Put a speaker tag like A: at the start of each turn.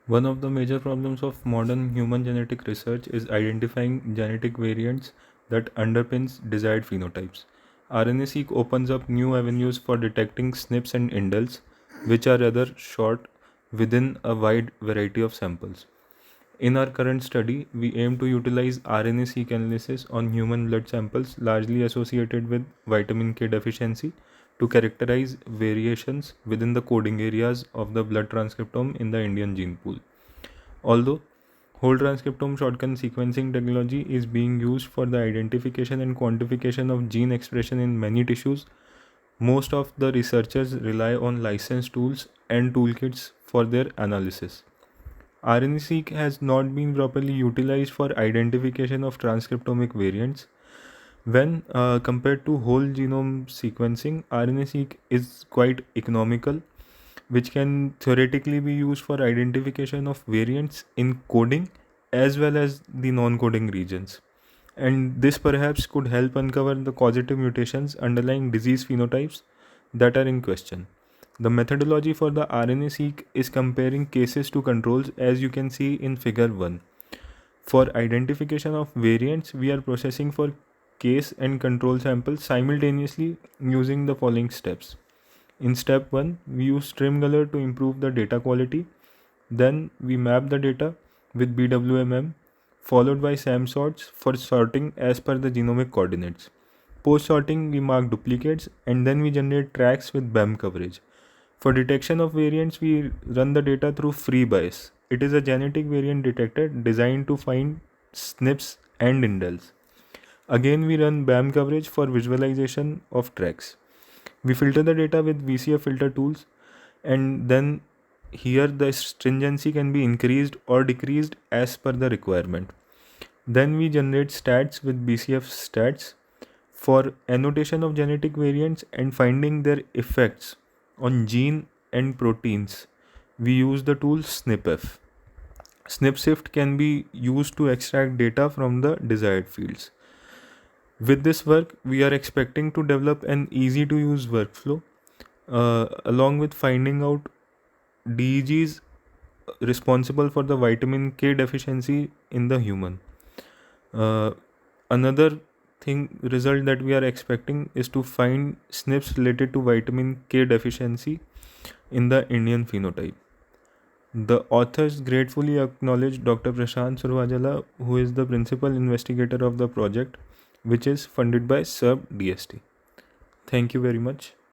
A: One of the major problems of modern human genetic research is identifying genetic variants that underpins desired phenotypes. RNA-seq opens up new avenues for detecting SNPs and indels, which are rather short within a wide variety of samples. In our current study, we aim to utilize RNA-seq analysis on human blood samples largely associated with vitamin K deficiency to characterize variations within the coding areas of the blood transcriptome in the Indian gene pool. Although whole transcriptome shotgun sequencing technology is being used for the identification and quantification of gene expression in many tissues, most of the researchers rely on licensed tools and toolkits for their analysis. RNA-seq has not been properly utilized for identification of transcriptomic variants. When compared to whole genome sequencing, RNA-seq is quite economical, which can theoretically be used for identification of variants in coding as well as the non-coding regions. And this perhaps could help uncover the causative mutations underlying disease phenotypes that are in question. The methodology for the RNA-seq is comparing cases to controls, as you can see in figure 1. For identification of variants, we are processing for case and control samples simultaneously using the following steps. In step 1, we use StrimGolor to improve the data quality. Then we map the data with BWMM, followed by SAM sorts for sorting as per the genomic coordinates. Post sorting, we mark duplicates and then we generate tracks with BAM coverage. For detection of variants, we run the data through FreeBias. It is a genetic variant detector designed to find SNPs and indels. Again, we run BAM coverage for visualization of tracks. We filter the data with VCF filter tools, and then here the stringency can be increased or decreased as per the requirement. Then we generate stats with BCF stats for annotation of genetic variants and finding their effects on gene and proteins. We use the tool SNPF. SNPSIFT can be used to extract data from the desired fields. With this work, we are expecting to develop an easy to use workflow along with finding out DEGs responsible for the vitamin K deficiency in the human. Uh, Another thing result that we are expecting is to find SNPs related to vitamin K deficiency in the Indian phenotype. The authors gratefully acknowledge Dr. Prashant Survajala, who is the principal investigator of the project, which is funded by SERB DST. Thank you very much.